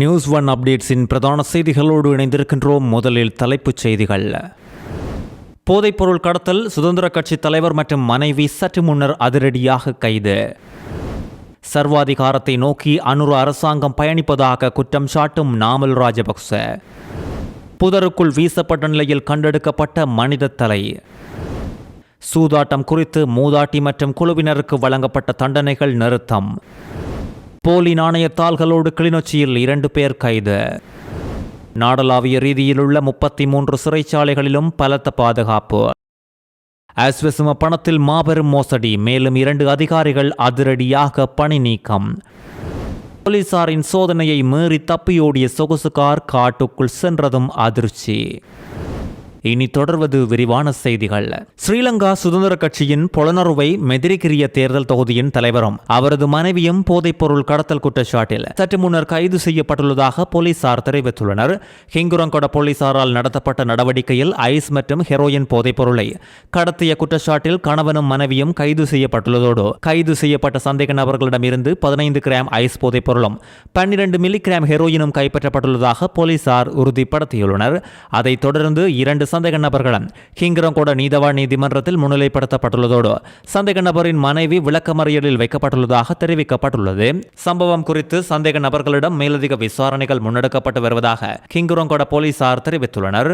News one அப்டேட்ஸின் பிரதான செய்திகளோடு இணைந்திருக்கின்றோம். முதலில் தலைப்புச் செய்திகள். போதைப்பொருள் கடத்தல், சுதந்திர கட்சி தலைவர் மற்றும் மனைவி சற்று முன்னர் அதிரடியாக கைது. சர்வாதிகாரத்தை நோக்கி அனுர அரசாங்கம் பயணிப்பதாக குற்றம் சாட்டும் நாமல் ராஜபக்ச. புதருக்குள் வீசப்பட்ட நிலையில் கண்டெடுக்கப்பட்ட மனித தலை. சூதாட்டம் குறித்து மூதாட்டி மற்றும் குழுவினருக்கு வழங்கப்பட்ட தண்டனைகள் நிறுத்தம். போலி நாணயத்தாள்களோடு கிளிநொச்சியில் 2 பேர் கைது. நாடளாவிய ரீதியிலுள்ள 33 சிறைச்சாலைகளிலும் பலத்த பாதுகாப்பு. அஸ்வசும பணத்தில் மாபெரும் மோசடி, மேலும் 2 அதிகாரிகள் அதிரடியாக பணி நீக்கம். போலீசாரின் சோதனையை மீறி தப்பியோடிய சொகுசு கார் காட்டுக்குள் சென்றதும் அதிர்ச்சி. இனி தொடர்வது விரிவான செய்திகள். ஸ்ரீலங்கா சுதந்திர கட்சியின் பொலனறுவை மெதிரிகிரிய தேர்தல் தொகுதியின் தலைவரும் அவரது மனைவியும் போதைப்பொருள் கடத்தல் குற்றச்சாட்டில் சற்று முன்னர் கைது செய்யப்பட்டுள்ளதாக போலீசார் தெரிவித்துள்ளனர். ஹிங்குரங்கொட போலீசாரால் நடத்தப்பட்ட நடவடிக்கையில் ஐஸ் மற்றும் ஹெரோயின் போதைப்பொருளை கடத்திய குற்றச்சாட்டில் கணவனும் மனைவியும் கைது செய்யப்பட்டுள்ளதோடு கைது செய்யப்பட்ட சந்தேக நபர்களிடமிருந்து 15 கிராம் ஐஸ் போதைப்பொருளும் 12 மில்லிகிராம் ஹெரோயினும் கைப்பற்றப்பட்டுள்ளதாக போலீசார் உறுதிப்படுத்தியுள்ளனர். அதைத் தொடர்ந்து 2 சந்தேக நபர்களும் ஹிங்குரங்கொட நீதவான் நீதிமன்றத்தில் முன்னிலைப்படுத்தப்பட்டுள்ளதோடு சந்தேக நபரின் மனைவி விளக்கமறியலில் வைக்கப்பட்டுள்ளதாக தெரிவிக்கப்பட்டுள்ளது. சம்பவம் குறித்து சந்தேக நபர்களிடம் மேலதிக விசாரணைகள் முன்னெடுக்கப்பட்டு வருவதாக ஹிங்குரங்கொட போலீசார் தெரிவித்துள்ளனர்.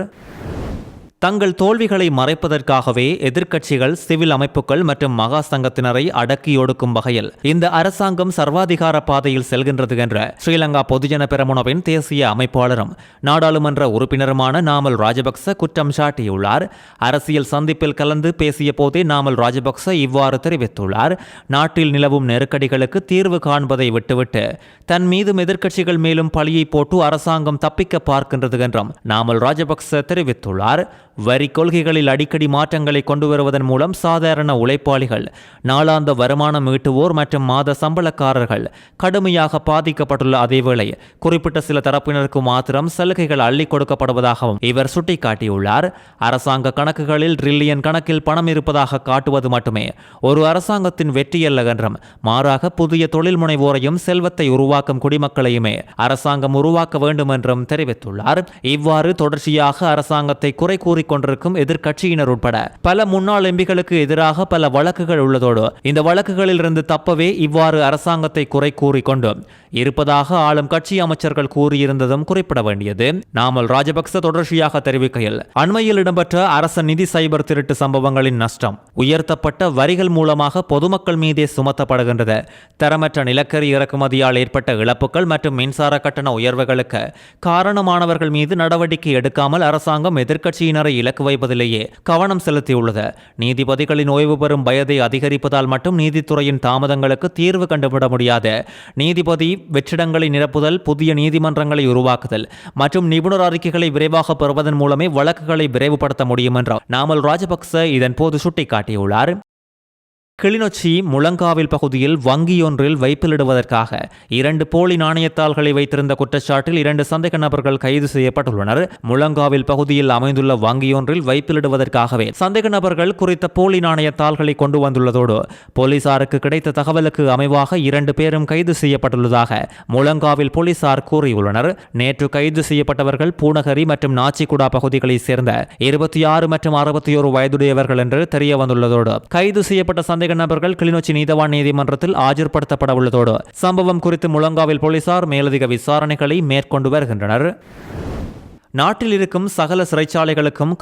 தங்கள் தோல்விகளை மறைப்பதற்காகவே எதிர்க்கட்சிகள், சிவில் அமைப்புகள் மற்றும் மகா சங்கத்தினரை அடக்கி ஒடுக்கும் வகையில் இந்த அரசாங்கம் சர்வாதிகார பாதையில் செல்கின்றது என்ற ஸ்ரீலங்கா பொதுஜன பெரமுனவின் தேசிய அமைப்பாளரும் நாடாளுமன்ற உறுப்பினருமான நாமல் ராஜபக்ச குற்றம் சாட்டியுள்ளார். அரசியல் சந்திப்பில் கலந்து பேசிய போதே நாமல் ராஜபக்ச இவ்வாறு தெரிவித்துள்ளார். நாட்டில் நிலவும் நெருக்கடிகளுக்கு தீர்வு காண்பதை விட்டுவிட்டு தன் மீதும் எதிர்க்கட்சிகள் மேலும் பழியை போட்டு அரசாங்கம் தப்பிக்க பார்க்கின்றது என்றும் நாமல் ராஜபக்ச தெரிவித்துள்ளார். வரி கொள்கைகளில் அடிக்கடி மாற்றங்களை கொண்டு வருவதன் மூலம் சாதாரண உழைப்பாளிகள், நாளாந்த வருமானம் ஈட்டுவோர் மற்றும் மாத சம்பளக்காரர்கள் கடுமையாக பாதிக்கப்பட்டுள்ள அதேவேளை குறிப்பிட்ட சில தரப்பினருக்கு மாத்திரம் சலுகைகள் அள்ளி கொடுக்கப்படுவதாகவும் இவர் சுட்டிக்காட்டியுள்ளார். அரசாங்க கணக்குகளில் ட்ரில்லியன் கணக்கில் பணம் இருப்பதாக காட்டுவது மட்டுமே ஒரு அரசாங்கத்தின் வெற்றியல்ல என்றும், மாறாக புதிய தொழில் முனைவோரையும் செல்வத்தை உருவாக்கும் குடிமக்களையுமே அரசாங்கம் உருவாக்க வேண்டும் என்றும் தெரிவித்துள்ளார். இவ்வாறு தொடர்ச்சியாக அரசாங்கத்தை குறை கூறி கொண்டிருக்கும் எதிர்க்கட்சியினர் உட்பட பல முன்னாள் எம்பிகளுக்கு எதிராக பல வழக்குகள் உள்ளதோடு இந்த வழக்குகளில் இருந்து தப்பவே இவ்வாறு அரசாங்கத்தை குறை கூறிக்கொண்டு இருப்பதாக ஆளும் கட்சி அமைச்சர்கள் கூறியிருந்ததும் குறிப்பிட வேண்டியது. நாமல் ராஜபக்ச தொடர்ச்சியாக தெரிவிக்கையில், அண்மையில் இடம்பெற்ற அரச நிதி சைபர் திருட்டு சம்பவங்களின் நஷ்டம் உயர்த்தப்பட்ட வரிகள் மூலமாக பொதுமக்கள் மீதே சுமத்தப்படுகின்றது. தரமற்ற நிலக்கரி இறக்குமதியால் ஏற்பட்ட இழப்புகள் மற்றும் மின்சார கட்டண உயர்வுகளுக்கு காரணமானவர்கள் மீது நடவடிக்கை எடுக்காமல் அரசாங்கம் எதிர்க்கட்சியினரை இலக்கு வைப்பதிலேயே கவனம் செலுத்தியுள்ளது. நீதிபதிகளின் ஓய்வு பெறும் வயதை அதிகரிப்பதால் மட்டும் நீதித்துறையின் தாமதங்களுக்கு தீர்வு கண்டுவிட முடியாது. நீதிபதி வெற்றிடங்களை நிரப்புதல், புதிய நீதிமன்றங்களை உருவாக்குதல் மற்றும் நிபுணர் அறிக்கைகளை விரைவாக பெறுவதன் மூலமே வழக்குகளை விரைவுபடுத்த முடியும் என்றார் நாமல் ராஜபக்ச இதன் போது சுட்டிக்காட்டியுள்ளார். கிளிநொச்சி முழங்காவில் பகுதியில் வங்கியொன்றில் வைப்பிலிடுவதற்காக 2 போலி நாணயத்தாள்களை வைத்திருந்த குற்றச்சாட்டில் 2 சந்தேக நபர்கள் கைது செய்யப்பட்டுள்ளனர். முழங்காவில் பகுதியில் அமைந்துள்ள வங்கியொன்றில் வைப்பிலிடுவதற்காகவே சந்தேக நபர்கள் குறித்த போலி நாணயத்தாள்களை கொண்டு வந்துள்ளதோடு போலீசாருக்கு கிடைத்த தகவலுக்கு அமைவாக 2 பேரும் கைது செய்யப்பட்டுள்ளதாக முழங்காவில் போலீசார் கூறியுள்ளனர். நேற்று கைது செய்யப்பட்டவர்கள் பூநகரி மற்றும் நாச்சிக்குடா பகுதிகளைச் சேர்ந்த 26 மற்றும் 61 வயதுடையவர்கள் என்று தெரிய வந்துள்ளதோடு கைது செய்யப்பட்ட நபர்கள் கிளிநொச்சி நீதவான் நீதிமன்றத்தில் ஆஜர்படுத்தப்பட உள்ளதோடு சம்பவம் குறித்து முழங்காவில் போலீசார் மேலதிக விசாரணைகளை மேற்கொண்டு வருகின்றனர். நாட்டில் இருக்கும் சகல சிறைச்சாலைகளுக்கும்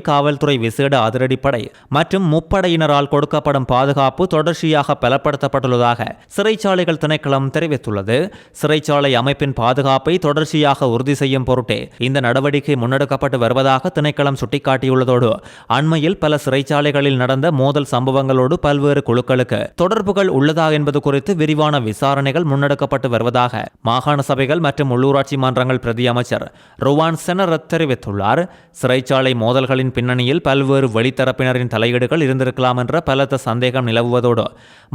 காவல்துறை விசேட அதிரடிப்படை மற்றும் முப்படையினரால் கொடுக்கப்படும் பாதுகாப்பு தொடர்ச்சியாக பலப்படுத்தப்பட்டுள்ளதாக சிறைச்சாலைகள் திணைக்களம் தெரிவித்துள்ளது. சிறைச்சாலை அமைப்பின் பாதுகாப்பை தொடர்ச்சியாக உறுதி செய்யும் பொருட்டே இந்த நடவடிக்கை முன்னெடுக்கப்பட்டு வருவதாக திணைக்களம் சுட்டிக்காட்டியுள்ளதோடு அண்மையில் பல சிறைச்சாலைகளில் நடந்த மோதல் சம்பவங்களோடு பல்வேறு குழுக்களுக்கு தொடர்புகள் உள்ளதா என்பது குறித்து விரிவான விசாரணைகள் முன்னெடுக்கப்பட்டு வருவதாக மாகாண சபைகள் மற்றும் உள்ளூராட்சி மன்றங்கள் பிரதி அமைச்சர் ருவான் செனரத் தெரிவித்துள்ளார். சிறைச்சாலை மோதல்களின் பின்னணியில் பல்வேறு வெளித்தரப்பினரின் தலையீடுகள் இருந்திருக்கலாம் என்ற பலத்த சந்தேகம் நிலவுவதோடு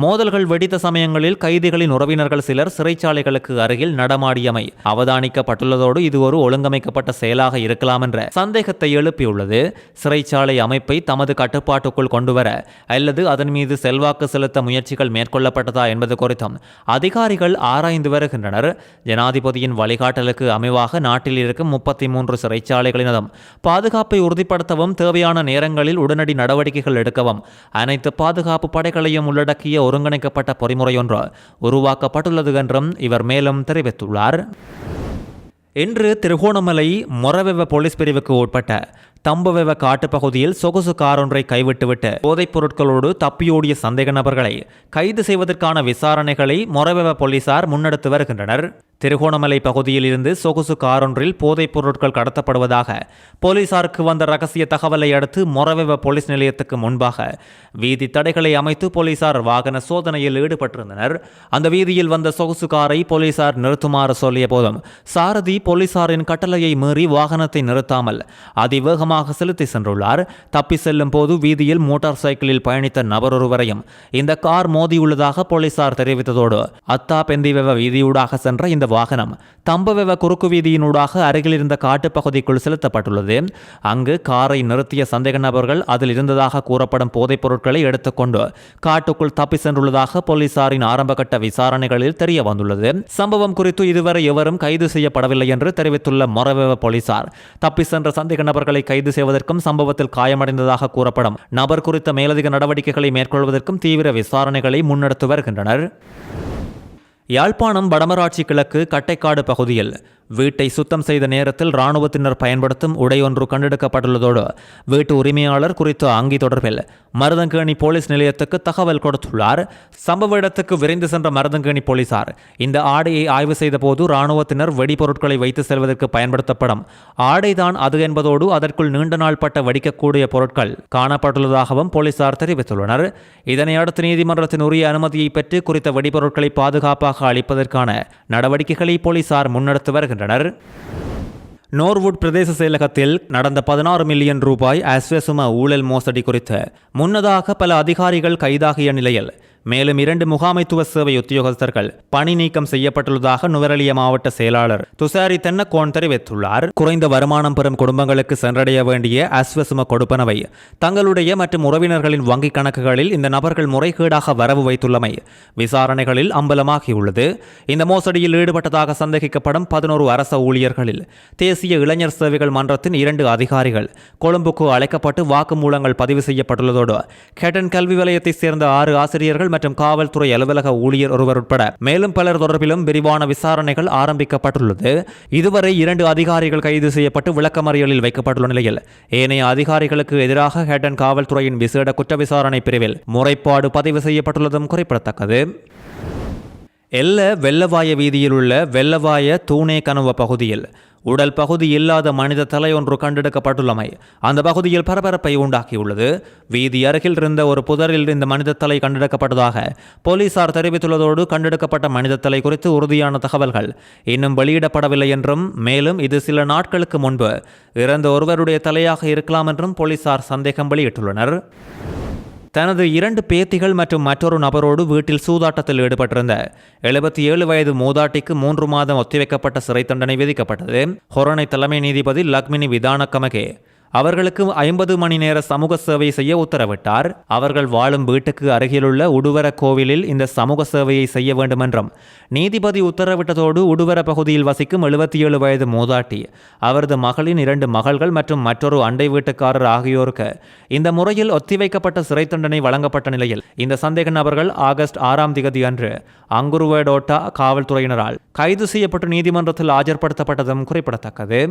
மோதல்கள் வெடித்த சமயங்களில் கைதிகளின் உறவினர்கள் சிலர் சிறைச்சாலைகளுக்கு அருகில் நடமாடியமை அவதானிக்கப்பட்டுள்ளதோடு இது ஒரு ஒழுங்கமைக்கப்பட்ட செயலாக இருக்கலாம் என்ற சந்தேகத்தை எழுப்பியுள்ளது. சிறைச்சாலை அமைப்பை தமது கட்டுப்பாட்டுக்குள் கொண்டுவர அல்லது அதன் மீது செல்வாக்கு செலுத்த முயற்சிகள் மேற்கொள்ளப்பட்டதா என்பது குறித்தும் அதிகாரிகள் ஆராய்ந்து வருகின்றனர். ஜனாதிபதியின் வழிகாட்டலுக்கு அமைவாக நாட்டில் இருக்கும் 33 சிறைச்சாலைகளினதும் பாதுகாப்பை உறுதிப்படுத்தவும் தேவையான நேரங்களில் உடனடி நடவடிக்கைகள் எடுக்கவும் அனைத்து பாதுகாப்பு படைகளையும் உள்ளடக்கிய ஒருங்கிணைக்கப்பட்ட பொறிமுறையொன்று உருவாக்கப்பட்டுள்ளது என்றும் இவர் மேலும் தெரிவித்துள்ளார். இன்று திருகோணமலை மொரவெவ போலீஸ் பிரிவுக்கு உட்பட்ட தம்பவெவ காட்டுப்பகுதியில் சொகுசு கார் ஒன்றை கைவிட்டுவிட்டு போதைப் பொருட்களோடு தப்பியோடிய சந்தேக நபர்களை கைது செய்வதற்கான விசாரணைகளை மொரவெவ போலீசார் முன்னெடுத்து வருகின்றனர். திருகோணமலை பகுதியில் இருந்து சொகுசு காரொன்றில் போதைப் பொருட்கள் கடத்தப்படுவதாக போலீசாருக்கு வந்த ரகசிய தகவலை அடுத்து மொரவெவ போலீஸ் நிலையத்துக்கு முன்பாக வீதி தடைகளை அமைத்து போலீசார் வாகன சோதனையில் ஈடுபட்டிருந்தனர். அந்த வீதியில் வந்த சொகுசு காரை போலீசார் நிறுத்துமாறு சொல்லிய போதும் சாரதி போலீசாரின் கட்டளையை மீறி வாகனத்தை நிறுத்தாமல் அதிவேகமாக செலுத்தி சென்றுள்ளார். தப்பி செல்லும் போது வீதியில் மோட்டார் சைக்கிளில் பயணித்த நபர் ஒருவரையும் இந்த கார் மோதியுள்ளதாக போலீசார் தெரிவித்ததோடு அத்தா பெந்திவெவ வீதியூடாக சென்ற இந்த வாகனம் தம்பவெவ குறுக்கு வீதியினூடாக அருகில் இருந்த காட்டுப்பகுதிக்குள் செலுத்தப்பட்டுள்ளது. அங்கு காரை நிறுத்திய சந்தேக நபர்கள் அதில் இருந்ததாக கூறப்படும் போதைப் பொருட்களை எடுத்துக்கொண்டு காட்டுக்குள் தப்பி சென்றுள்ளதாக போலீசாரின் ஆரம்பகட்ட விசாரணைகளில் தெரிய வந்துள்ளது. சம்பவம் குறித்து இதுவரை எவரும் கைது செய்யப்படவில்லை என்று தெரிவித்துள்ள மொரவெவ போலீசார் தப்பி சென்ற சந்தேக நபர்களை கைது செய்வதற்கும் சம்பவத்தில் காயமடைந்ததாக கூறப்படும் நபர் குறித்த மேலதிக நடவடிக்கைகளை மேற்கொள்வதற்கும் தீவிர விசாரணைகளை முன்னெடுத்து வருகின்றனர். யாழ்ப்பாணம் வடமராட்சி கிழக்கு கட்டைக்காடு பகுதியில் வீட்டை சுத்தம் செய்த நேரத்தில் இராணுவத்தினர் பயன்படுத்தும் உடையொன்று கண்டெடுக்கப்பட்டுள்ளதோடு வீட்டு உரிமையாளர் குறித்த அங்கி தொடர்பில் மருதங்கேணி போலீஸ் நிலையத்துக்கு தகவல் கொடுத்துள்ளார். சம்பவ இடத்துக்கு விரைந்து சென்ற மருதங்கேணி போலீசார் இந்த ஆடையை ஆய்வு செய்த போது இராணுவத்தினர் வெடிபொருட்களை வைத்து செல்வதற்கு பயன்படுத்தப்படும் ஆடைதான் அது என்பதோடு அதற்குள் நீண்ட நாள் பட்ட வெடிக்கக்கூடிய பொருட்கள் காணப்பட்டுள்ளதாகவும் போலீசார் தெரிவித்துள்ளனர். இதனை அடுத்து நீதிமன்றத்தின் உரிய அனுமதியை பெற்று குறித்த வெடிபொருட்களை பாதுகாப்பாக அளிப்பதற்கான நடவடிக்கைகளை போலீசார் முன்னெடுத்து வருகின்றனர். நோர்வுட் பிரதேச செயலகத்தில் நடந்த 16 மில்லியன் ரூபாய் அஸ்வசும ஊழல் மோசடி குறித்து முன்னதாக பல அதிகாரிகள் கைதாகிய நிலையில் மேலும் 2 முகாமைத்துவ சேவை உத்தியோகஸ்தர்கள் பணி நீக்கம் செய்யப்பட்டுள்ளதாக நுவரெலியா மாவட்ட செயலாளர் துசாரி தென்னக்கோன் தெரிவித்துள்ளார். குறைந்த வருமானம் பெறும் குடும்பங்களுக்கு சென்றடைய வேண்டிய அஸ்வசும கொடுப்பனவை தங்களுடைய மற்றும் உறவினர்களின் வங்கிக் கணக்குகளில் இந்த நபர்கள் முறைகேடாக வரவு வைத்துள்ளமை விசாரணைகளில் அம்பலமாகியுள்ளது. இந்த மோசடியில் ஈடுபட்டதாக சந்தேகிக்கப்படும் 11 அரச ஊழியர்களில் தேசிய இளைஞர் சேவைகள் மன்றத்தின் 2 அதிகாரிகள் கொழும்புக்கு அழைக்கப்பட்டு வாக்குமூலங்கள் பதிவு செய்யப்பட்டுள்ளதோடு கேட்டன் கல்வி வலயத்தைச் சேர்ந்த 6 ஆசிரியர்கள் மற்றும் காவல்துறை அலுவலக ஊழியர் ஒருவர் உட்பட மேலும் பலர் தொடர்பிலும் விரிவான விசாரணைகள் ஆரம்பிக்கப்பட்டுள்ளது. இதுவரை 2 அதிகாரிகள் கைது செய்யப்பட்டு விளக்கமறியலில் வைக்கப்பட்டுள்ள நிலையில் ஏனைய அதிகாரிகளுக்கு எதிராக ஹேட்டன் காவல்துறையின் விசேட குற்ற விசாரணை பிரிவில் முறைப்பாடு பதிவு செய்யப்பட்டுள்ளதும் குறிப்பிடத்தக்கது. வெள்ளவாய வீதியில் உள்ள வெள்ளவாய தூணே கனுவ பகுதியில் உடல் பகுதி இல்லாத மனித தலை ஒன்று கண்டெடுக்கப்பட்டுள்ளமை அந்த பகுதியில் பரபரப்பை உண்டாக்கியுள்ளது. வீதி அருகில் இருந்த ஒரு புதரில் இந்த மனித தலை கண்டெடுக்கப்பட்டதாக போலீசார் தெரிவித்துள்ளதோடு கண்டெடுக்கப்பட்ட மனித தலை குறித்து உறுதியான தகவல்கள் இன்னும் வெளியிடப்படவில்லை என்றும் மேலும் இது சில நாட்களுக்கு முன்பு இறந்த ஒருவருடைய தலையாக இருக்கலாம் என்றும் போலீசார் சந்தேகம் வெளியிட்டுள்ளனர். தனது 2 பேத்திகள் மற்றும் மற்றொரு நபரோடு வீட்டில் சூதாட்டத்தில் ஈடுபட்டிருந்த 77 வயது மூதாட்டிக்கு 3 மாதம் ஒத்திவைக்கப்பட்ட சிறை தண்டனை விதிக்கப்பட்டது. ஹொரணை தலைமை நீதிபதி லக்மினி விதானக்கமகே அவர்களுக்கு 50 மணி நேர சமூக சேவை செய்ய உத்தரவிட்டார். அவர்கள் வாழும் வீட்டுக்கு அருகிலுள்ள உடுவர கோவிலில் இந்த சமூக சேவையை செய்ய வேண்டும் என்றும் நீதிபதி உத்தரவிட்டதோடு உடுவர பகுதியில் வசிக்கும் 77 வயது மூதாட்டி அவரது மகளின் 2 மகள்கள் மற்றும் மற்றொரு அண்டை வீட்டுக்காரர் ஆகியோருக்கு இந்த முறையில் ஒத்திவைக்கப்பட்ட சிறை தண்டனை வழங்கப்பட்ட நிலையில் இந்த சந்தேக நபர்கள் ஆகஸ்ட் 6ஆம் திகதி அன்று அங்குருவேடோட்டா காவல்துறையினரால் கைது செய்யப்பட்டு நீதிமன்றத்தில் ஆஜர்படுத்தப்பட்டதும் குறிப்பிடத்தக்கது.